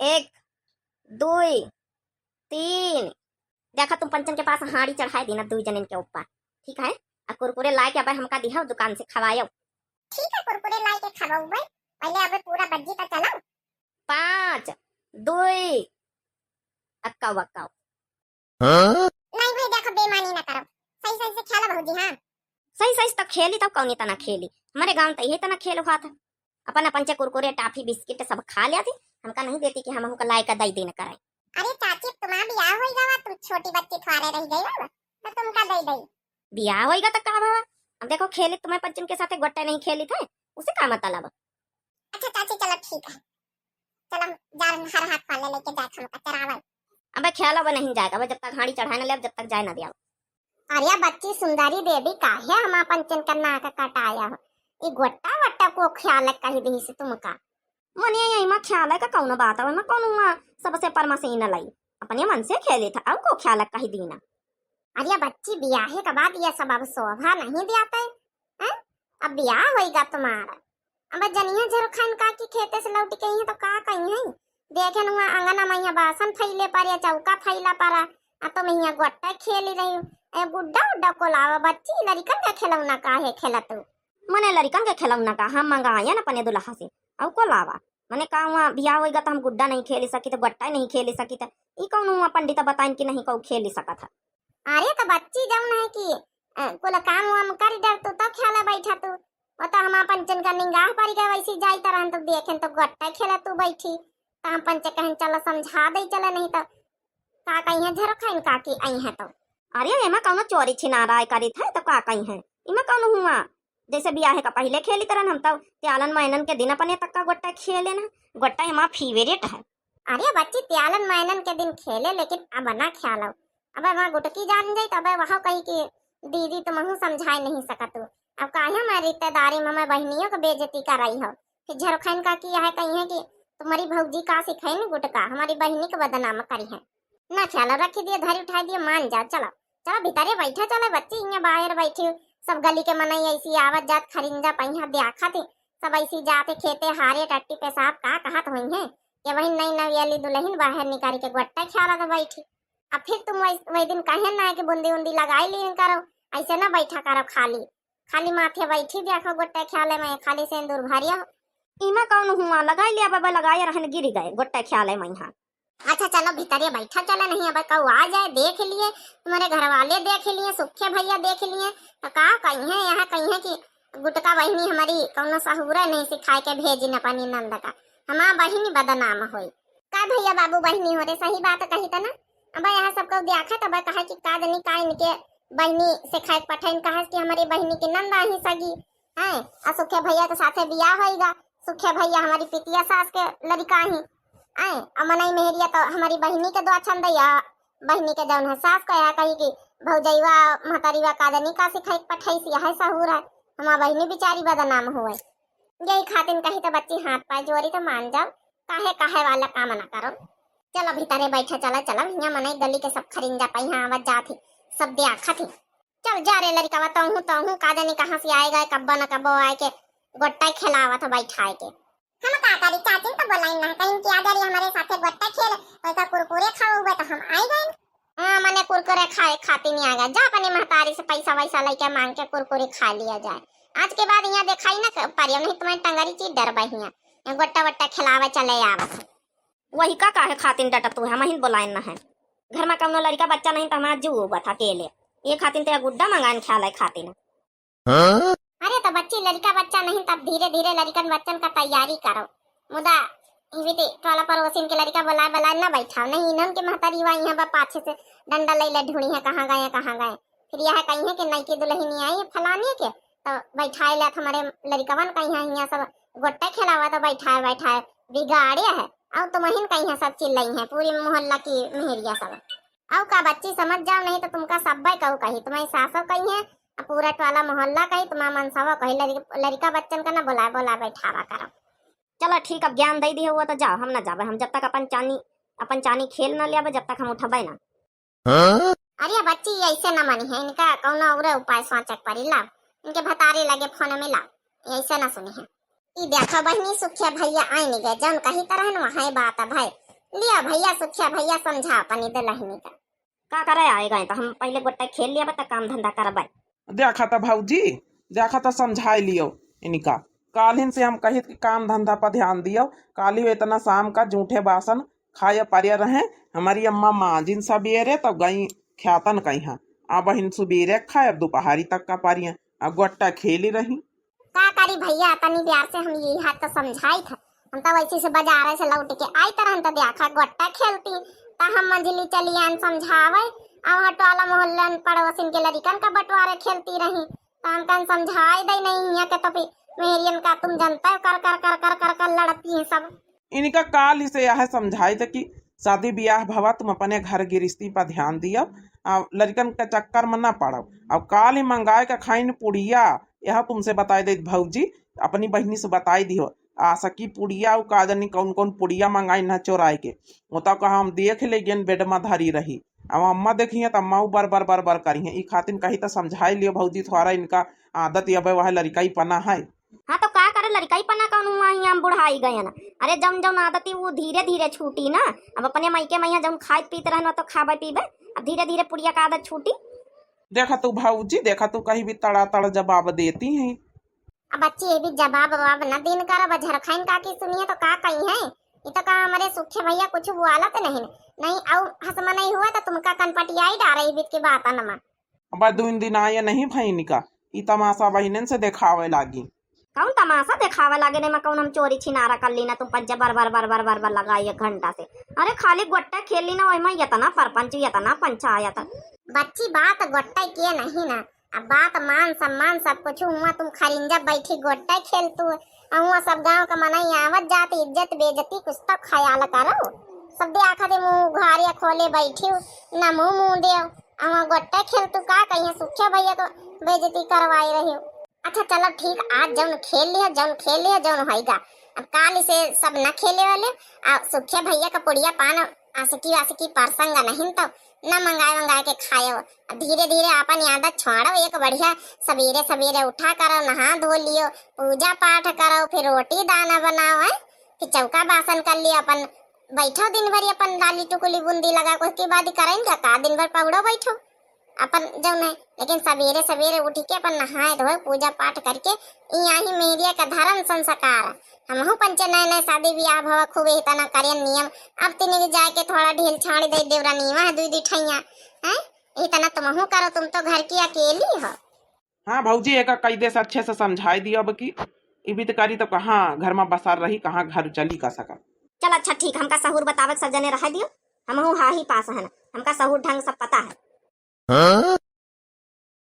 एक, दो, तीन। देखा तुम पंचन के पास हाड़ी चढ़ाई दी ना 2 जन के ऊपर, ठीक है। आ कुरकुरे ला के अब हमका दिखाओ दुकान से खवायो। ठीक है, कुरकुरे ला के खवाऊ भाई। पहले अब पूरा बज्जी का चलाओ। 5, 2, अक्का वक्का। नहीं भाई देखो, बेईमानी ना करो, सही सही से खेला भौजी। हाँ सही सही तो खेली तब कौनी तना खेली। हमारे गांव तो यही तना खेल हुआ था। अपन अपन चे कुरकुरे टाफी बिस्किट सब खा लिया थी। हमका नहीं देती कि हम हमको लाए का दई देना कराए। अरे चाची, तुम्हारा बियाह हो जावा, तुम छोटी बच्ची थवारे रह गई हो तो तुमका दई दई। बियाह होएगा तो का भावा। अब देखो खेली तुम्हें पंचन के साथ गोट्टा नहीं खेली थे, उसे का मतलब। अच्छा चाची चलो ठीक है, चलो जार हर हाथ पाले लेके जाए हमका चरावल। अब खेला वो नहीं जाएगा, जब तक हाड़ी चढ़ाने ले जब तक जाए ना दिया। अरे बच्ची सुंदरी देवी काहे हमारा पंचन करना का कटाया हो। ये गोट्टा वट्टा को ख्याल कही दी से तुमका। मन यही में ख्याल है का कौन बात है ना कौन सबसे परमा से न लाई। अपने मन से खेले था अब को ख्याल कही दीना। अरे बच्ची ब्याह के बाद ये सब अब शोभा नहीं दियाता है? अब ब्याह होएगा तुम्हारा। अब जनिया झरखान का की खेते से लौट के ही तो का कहीं है देखे नुआ अंगना में बासन फैले पर चौका फैला पारा आ तो मैं गोट्टा खेली रही। ए गुड्डा उड्डा को लावा बच्ची, लड़कन का खिलौना का है खेला तू। मने लड़कन के खिलौना का हम मंगाया ना अपने दुल्हा से और को लावा। मैंने कहा वहाँ बियाह होएगा तो हम गुड्डा नहीं खेल सकी तो गोट्टा नहीं खेल सकी था। ई कौन हुआ पंडित बताइन कि नहीं कौ खेल सका था। अरे तो बच्ची जाऊन है कि कोला काम वाम कर डर तो ख्याला बैठा तू। वो तो हम पंचन का निगाह पर गए वैसी जाई तरह तो देखें तो गोट्टा खेला तू बैठी तो हम पंच कहन चलो समझा दे चला, नहीं तो का कहीं है झरखाइन का की आई है तो। अरे एमा कौन चोरी छिनारा करी था तो का कहीं है इमा कौन हुआ। जैसे बियाह का पहले खेली तरह हम तो त्यालन मैनन के दिन अपने तक का गोट्टा खेले ना। गोट्टा हमारा फेवरेट है। अरे बच्ची त्यालन मैनन के दिन खेले लेकिन अब ना ख्याल अब वहाँ गुटकी जान जाई तब वहाँ कही कि दीदी तुम समझाई नहीं सका तू। अब काहे हमारी रिश्तेदारी में मैं बहनियों को बेइज्जती कर रही हो। फिर झरखाइन का किया है कहीं है कि तुम्हारी भौजी का सिखाई नहीं गुटका, हमारी बहनी को बदनाम करी है ना। ख्याल रखी दिए, धरी उठाई दिए, मान जा। चलो चलो भीतरे बैठा चलो बच्ची, यहाँ बाहर बैठी सब गली के मनई ऐसी आवत जात खरिंजा पहिया देखा थे सब ऐसी जाते खेते हारे टट्टी पेशाब का कहत हुई है कि वही नई नवियाली दुल्हन बाहर निकाल के गोट्टा ख्याल तो बैठी। अब फिर तुम वही दिन कहे ना है कि बूंदी उंदी लगाई ली करो, ऐसे ना बैठा करो खाली खाली माथे बैठी देखो गोट्टा ख्याल में खाली सिंदूर भरिया। इमा कौन हुआ लगाई लिया बाबा लगाए रहन गिर गए गोट्टा ख्याल है मैं। अच्छा चलो भीतर बैठा चला, नहीं अब कौ आ जाए देख लिए, तुम्हारे घर वाले देख लिए, सुखे भैया देख लिए तो का कहीं है यहाँ कहीं है कि गुटका बहनी हमारी कौनो सहुरा नहीं सिखाए के भेजी न पानी नंद का हमारा बहनी बदनाम होई। का भैया बाबू बहनी हो रे, सही बात कही था ना। अब यहाँ सबको देखा तब कहा कि का जनी का इनके बहनी सिखाए पठाइन कहा कि हमारी बहनी की नंदा ही सगी है। और सुखे भैया के साथे बियाह होएगा, सुखे भैया हमारी पितिया सास के लड़का ही आए। अमनई मेहरिया तो हमारी बहनी के दो अच्छा दैया, बहनी के जौन है सास कहा कही कि भौजैवा महतारीवा कादनी का सिखाई पठाई से है सहूर है, हमारा बहनी बेचारी बदनाम हुए। यही खातिन कही तो बच्ची हाथ पाए जोरी तो मान जाओ, काहे काहे वाला काम ना करो। चलो भीतरे बैठा चला चलो, यहाँ मनई गली के सब खरिंजा पहिया आवत जाती सब देखा थी। चल जा रे लड़का तो हूँ कादनी कहाँ से आएगा कब्बो न कब्बो आए के गोट्टा खेलावा था बैठाए के। हम का करी चाची तो बोलाई ना कहीं कि अगर हमारे साथे गोट्टा खेल तो कुरकुरे खाओगे तो हम आई गए। हां मने कुरकुरे खाए खाती नहीं आएगा, जा अपनी महतारी से पैसा वैसा लेके मांग के कुरकुरे खा लिया जाए। आज के बाद यहाँ दिखाई ना पारियो, नहीं तुम्हारी टंगरी चीज डर बहिया गोट्टा वट्टा खिलावे चले आवत। वही का काहे खातिन डटा तू हम ही बोलाइन ना है। घर में कौनो लड़का बच्चा नहीं तो हमारा जू बता अकेले ये खातिन ते गुड्डा मंगान ख्याल है खातिन। अरे तो बच्ची लड़का बच्चा नहीं तब धीरे धीरे लड़कन बच्चन का तैयारी करो। मुदा हिविते टोला पर वसिन के लड़का बुलाए ना बैठाओ, नहीं इन्हन के महतारी वा यहाँ पाछे से डंडा ले ले ढूंढी है कहाँ गए। फिर यह कहीं है कि नई की दुल्हनी आई फलाने के तो बैठाए ले हमारे लड़कवन कहीं है यहाँ सब गोट्टा खिलावा तो बैठाए बिगाड़े है। और तो महीन कहीं है सब चिल्लाई है पूरी मोहल्ला की मेहरिया सब। और का बच्ची समझ जाओ, नहीं तो तुमका सब कहू कही तुम्हारी सासो कही है पूरा टोला मोहल्ला कही तुम्हारा मनसावा कही लड़का बच्चन का ना बोला बैठावा करो। चलो ठीक अब ज्ञान दे दी हुआ तो जाओ, हम ना जाबे, हम जब तक अपन चानी खेल न लिया जब तक हम उठबे ना। अरे बच्ची ऐसे न मनी है, इनका कौनो और उपाय सोचक पड़ी लाओ, इनके भतारे लगे फोन में लाओ, ऐसे न सुनी है। ई देखो बहनी सुखिया भैया आई नहीं गए जौन कही तरह न वहाँ बात है भाई लिया भैया सुखिया भैया समझा पनी दे लहनी का करे आएगा तो हम पहले गोट्टा खेल लिया बता काम धंधा करबा। देखा था भाऊजी, देखा था समझा लियो इनका। कालिन से हम कहित कि काम धंधा पर ध्यान दियो। काली इतना शाम का जूठे बासन खाए पारिया रहे। हमारी अम्मा माजिन सबेरे तो गई ख्यातन कहीं अब बहिन सुबेरे खाए अब दोपहरी तक का पारिया अब गोट्टा खेली रही। का करी भैया तनी प्यार से हम यही हाथ तो समझाई था। हम तो वैसे से बाजार से लौट के आई तरह तो देखा गोट्टा खेलती ता हम मंझली चलियान समझावे और टोला मोहल्ला पड़ोसिन के लड़कन का बंटवारे खेलती रही। तो हम कन समझाई दे नहीं है के तो मेहरियन का तुम जानता हो कर कर कर कर कर कर लड़ती है सब। इनका काल से यह समझाई था कि शादी ब्याह भवा तुम अपने घर गिरस्ती पर ध्यान दियो, लड़कन के चक्कर में ना पड़ो। अब काल ही मंगाए का खाइन पुड़िया यह तुमसे बताई दे भौजी, अपनी बहनी से बताई दियो आ सकी पुड़िया और काजनी कौन कौन पुड़िया मंगाई न चोराए के। वो तो कहा हम देख ले गेन बेड में धरी रही। अब अम्मा देखी है तो अम्मा बर बर बर बर करी है। खातिन कही तो समझाई लियो भौजी, थोड़ा इनका आदत अब वह लड़का ही पना है। हाँ तो का करे लड़काई पना कौन हुआ ही हम बुढ़ाई गए ना। अरे जम जम आदती वो धीरे धीरे छूटी ना। अब अपने मायके मैया जम खाए पीते रहना तो खाबे पीबे, अब धीरे धीरे पुड़िया का आदत छूटी। देखा तू भाऊजी, देखा तू कहीं भी तड़ा तड़ जवाब देती है। अब बच्ची ये भी जवाब ववाब न दिन कर झरखाइन का की सुनिए तो का कही है। ये तो का हमारे सुखे भैया कुछ बुआला तो नहीं और हसमा नहीं हुआ तो तुमका कनपटियाई डारे बीत के बात नमा। अब 2 दिन आए नहीं भईन का ई तमाशा बहनन से दिखावे लागी। कौन तमाशा दिखावा लागे नहीं कौन हम चोरी छिनारा कर ली ना तुम पंजा बार बार बार बार बार बार लगा 1 घंटा से। अरे खाली गोट्टा खेल ली ना वही में यतना परपंच यतना पंचायत। बच्ची बात गोट्टा के नहीं ना, अब बात मान सम्मान सब कुछ हुआ। तुम खरिंजा बैठी गोट्टा खेल तू हुआ सब गांव का मनाई आवत जाती इज्जत बेइज्जती कुछ तो ख्याल करो। सब दे आखा दे मुंह घारिया खोले बैठी ना मुंह मुंह दे गोट्टा खेल तू का कहीं सुखे भैया को बेइज्जती करवाई रही हो। अच्छा चलो ठीक, आज जौन खेल लिया जौन होएगा। अब काल से सब न खेले वाले सुखे भैया का पुड़िया पान आसकी वासकी प्रसंग नहीं तो न मंगाए के खाए। धीरे धीरे अपन आदत छोड़ो। एक बढ़िया सवेरे सवेरे उठा करो, नहा धो लियो, पूजा पाठ करो, फिर रोटी दाना बनाओ है, फिर चौका बासन कर लियो, अपन बैठो दिन भर अपन दाली टुकुली बूंदी लगा को उसके बाद करेंगे का दिन भर पौड़ो बैठो अपन जौन है। लेकिन सवेरे सवेरे उठ के अपन नहाए धोए पूजा पाठ करके यही मेरिया का धर्म संस्कार। हमहू पंचे नए शादी ब्याह भवा खूब इतना करियन नियम। अब तीन भी जाके थोड़ा ढील छाड़ी दे देवरा नीवा है 2 ठैया है इतना तुमहू करो। तुम तो घर की अकेली हो। हाँ भौजी, एक कैदे से अच्छे से समझाई दियो अब की इबित करी तो कहाँ घर में बसार रही कहाँ घर चली का सका। चल अच्छा ठीक, हमका सहूर बतावत सब जने रह दियो। हमहू हा ही पास है ना, हमका सहूर ढंग सब पता है।